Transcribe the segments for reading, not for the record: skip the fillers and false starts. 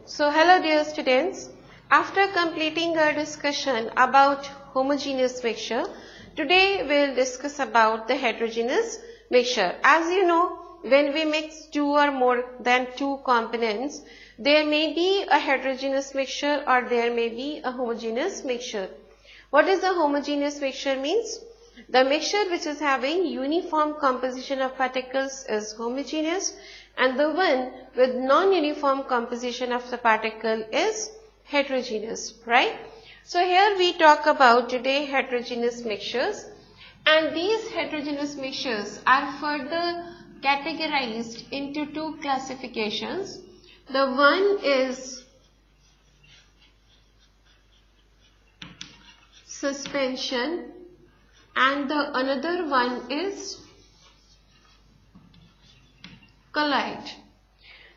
So hello dear students, after completing our discussion about homogeneous mixture, today we will discuss about the heterogeneous mixture. As you know, when we mix two or more than two components, there may be a heterogeneous mixture or there may be a homogeneous mixture. What is the homogeneous mixture means? The mixture which is having uniform composition of particles is homogeneous, and the one with non-uniform composition of the particle is heterogeneous, right? So here we talk about today heterogeneous mixtures, and these heterogeneous mixtures are further categorized into two classifications. The one is suspension and the another one is collide.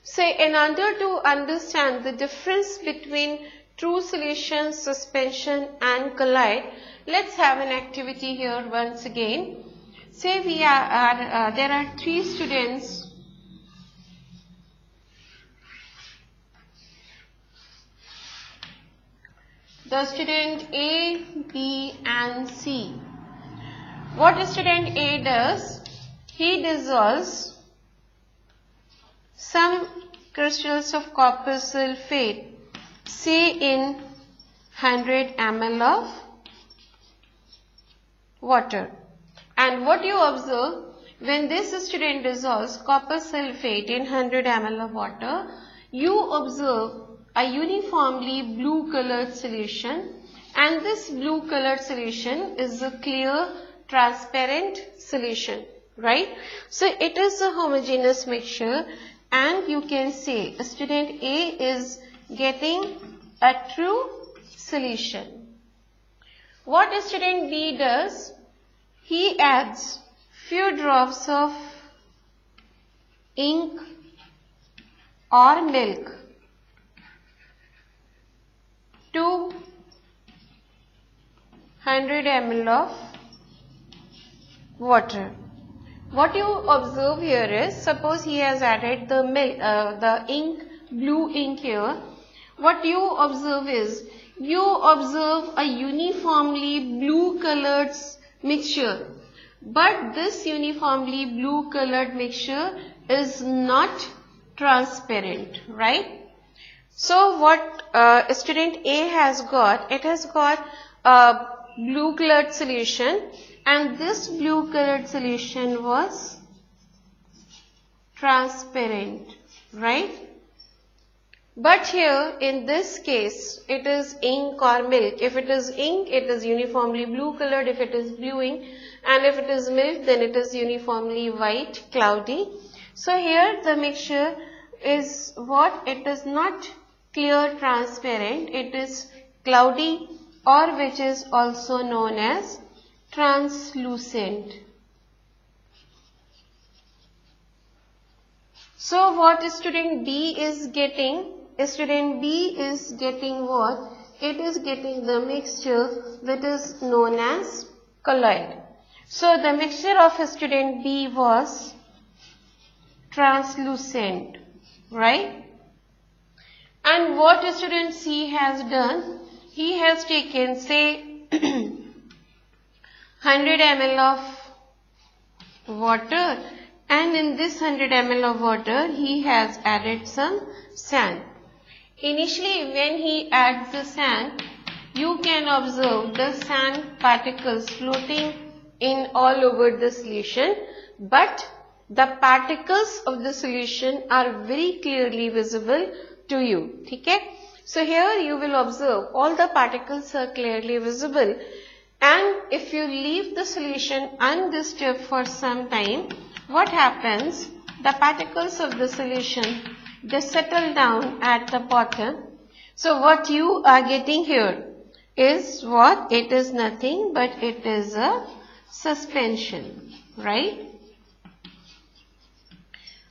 So in order to understand the difference between true solution, suspension and collide, let's have an activity here once again. Say there are three students. The student A, B and C. What student A does, he dissolves some crystals of copper sulfate, say in 100 ml of water. And what you observe, when this student dissolves copper sulfate in 100 ml of water, you observe a uniformly blue colored solution, and this blue colored solution is a clear transparent solution, right? So it is a homogeneous mixture, and you can say student A is getting a true solution. What student B does, he adds few drops of ink or milk to 100 ml of water. What you observe here is, suppose he has added the ink, blue ink here. What you observe is, you observe a uniformly blue colored mixture, but this uniformly blue colored mixture is not transparent, right? So what student A has got, it has got a blue colored solution, and this blue colored solution was transparent, right? But here in this case it is ink or milk. If it is ink, it is uniformly blue colored. If it is blue ink, and if it is milk, then it is uniformly white, cloudy. So here the mixture is what? It is not clear transparent, it is cloudy, or which is also known as translucent. So what student B is getting? Student B is getting what? It is getting the mixture that is known as collide. So the mixture of student B was translucent, right? And what student C has done? He has taken, say, 100 ml of water, and in this 100 ml of water he has added some sand. Initially when he adds the sand, you can observe the sand particles floating in all over the solution, but the particles of the solution are very clearly visible to you. Okay? So here you will observe all the particles are clearly visible, and if you leave the solution undisturbed for some time, what happens? The particles of the solution, they settle down at the bottom. So what you are getting here is what? It is nothing but it is a suspension, right?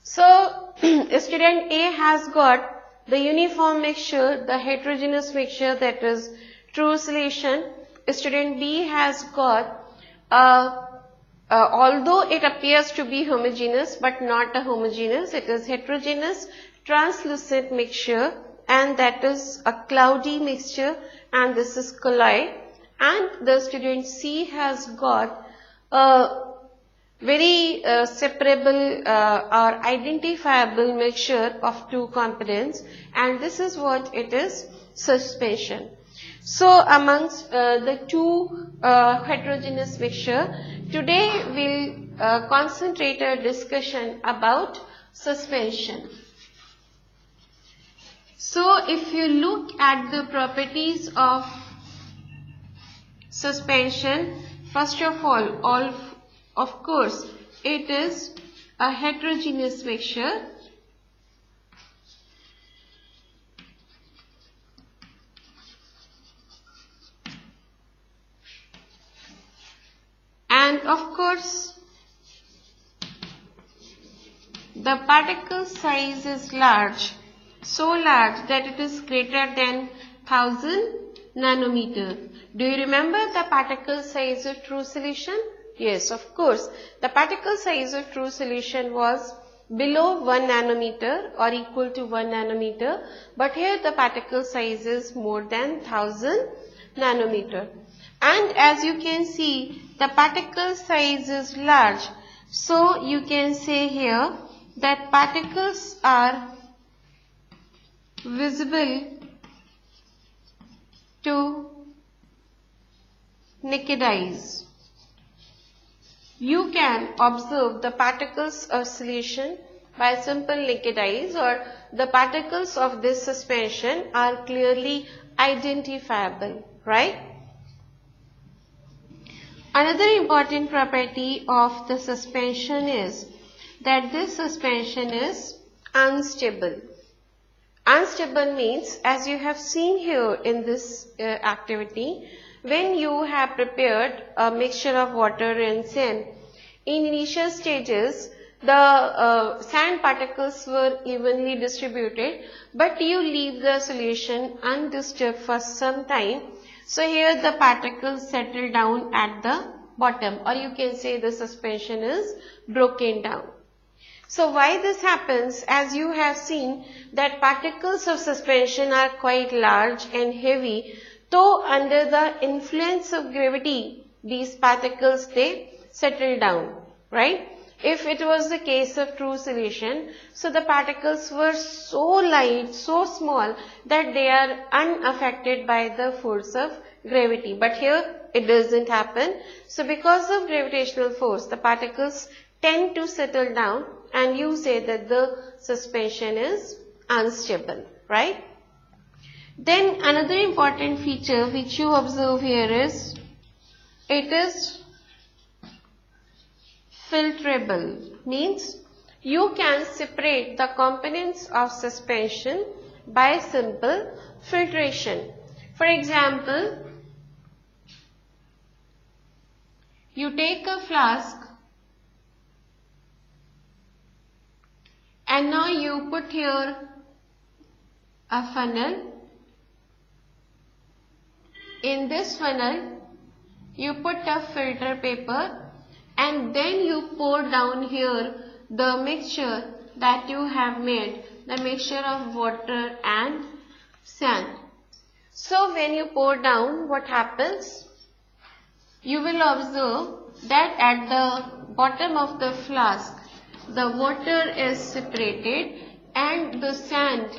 So student A has got the uniform mixture, the heterogeneous mixture, that is true solution. Student B has got, although it appears to be homogeneous but not a homogeneous, it is heterogeneous translucent mixture, and that is a cloudy mixture, and this is colloid, and the student C has got a very separable or identifiable mixture of two components, and this is what it is, suspension. So amongst the two heterogeneous mixture, today we'll concentrate our discussion about suspension. So if you look at the properties of suspension, first of all, of course, it is a heterogeneous mixture. And of course, the particle size is large, so large that it is greater than 1000 nanometer. Do you remember the particle size of true solution? Yes, of course. The particle size of true solution was below 1 nanometer or equal to 1 nanometer, but here the particle size is more than 1000 nanometer. And as you can see, the particle size is large. So you can say here that particles are visible to naked eyes. You can observe the particles of solution by simple naked eyes, or the particles of this suspension are clearly identifiable, right? Another important property of the suspension is that this suspension is unstable. Unstable means, as you have seen here in this activity, when you have prepared a mixture of water and sand, in initial stages the sand particles were evenly distributed, but you leave the solution undisturbed for some time. So here the particles settle down at the bottom, or you can say the suspension is broken down. So why this happens? As you have seen that particles of suspension are quite large and heavy, though under the influence of gravity, these particles, they settle down, right? If it was the case of true solution, so the particles were so light, so small that they are unaffected by the force of gravity. But here it doesn't happen. So because of gravitational force, the particles tend to settle down, and you say that the suspension is unstable, right? Then another important feature which you observe here is, it is filterable, means you can separate the components of suspension by simple filtration. For example, you take a flask and now you put here a funnel. In this funnel, you put a filter paper, and then you pour down here the mixture that you have made, the mixture of water and sand. So when you pour down, what happens? You will observe that at the bottom of the flask, the water is separated and the sand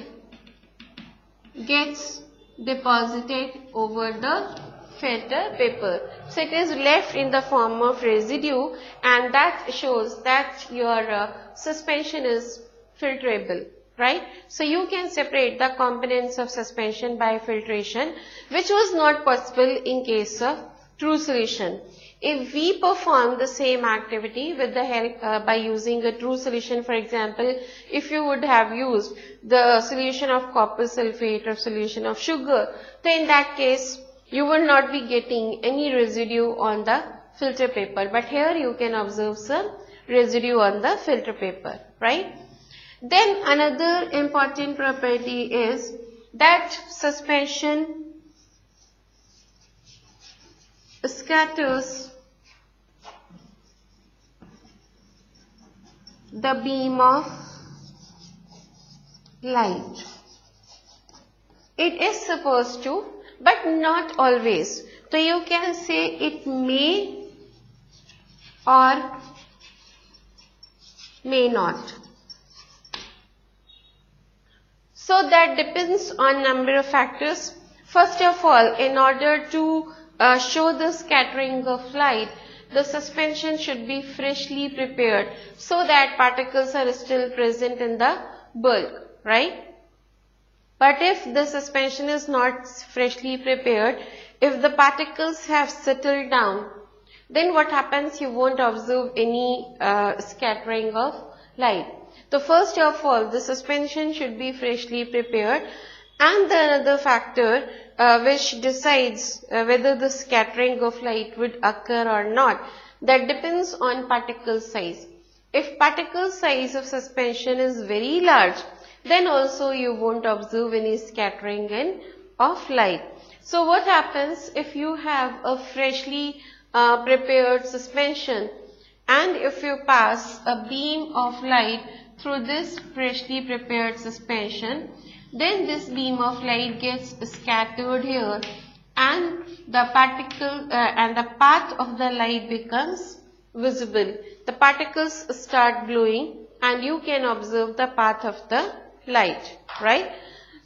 gets deposited over the filter paper. So it is left in the form of residue, and that shows that your suspension is filterable, right? So you can separate the components of suspension by filtration, which was not possible in case of true solution. If we perform the same activity with the help by using a true solution, for example, if you would have used the solution of copper sulfate or solution of sugar, then in that case you will not be getting any residue on the filter paper. But here you can observe some residue on the filter paper, right? Then another important property is that suspension scatters the beam of light. It is supposed to, but not always. So you can say it may or may not. So that depends on number of factors. First of all, in order to show the scattering of light, the suspension should be freshly prepared so that particles are still present in the bulk, right? But if the suspension is not freshly prepared, if the particles have settled down, then what happens? You won't observe any scattering of light. So first of all, the suspension should be freshly prepared, and the another factor which decides whether the scattering of light would occur or not, that depends on particle size. If particle size of suspension is very large, then also you won't observe any scattering of light. So what happens if you have a freshly prepared suspension, and if you pass a beam of light through this freshly prepared suspension, then this beam of light gets scattered here, and the particle and the path of the light becomes visible. The particles start glowing and you can observe the path of the light, right?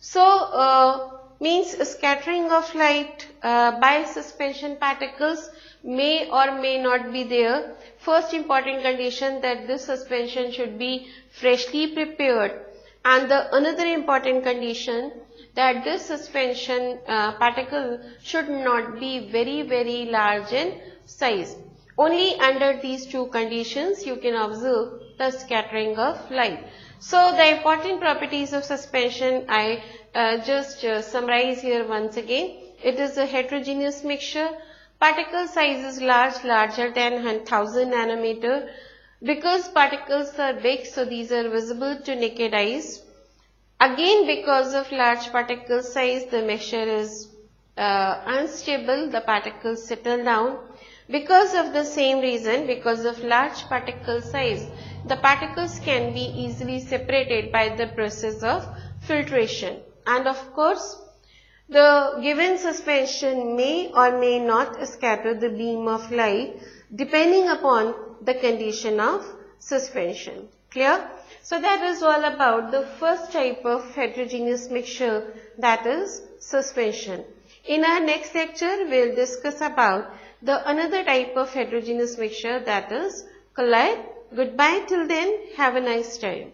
So means scattering of light by suspension particles may or may not be there. First important condition, that this suspension should be freshly prepared, and the another important condition, that this suspension particle should not be very large in size. Only under these two conditions you can observe the scattering of light. So the important properties of suspension I just summarize here once again. It is a heterogeneous mixture. Particle size is large, larger than 1000 nanometer. Because particles are big, so these are visible to naked eyes. Again, because of large particle size, the mixture is unstable, the particles settle down. Because of the same reason, because of large particle size, the particles can be easily separated by the process of filtration. And of course, the given suspension may or may not scatter the beam of light depending upon the condition of suspension. Clear? So that is all about the first type of heterogeneous mixture, that is suspension. In our next lecture, we will discuss about the another type of heterogeneous mixture, that is colloid. Goodbye till then. Have a nice time.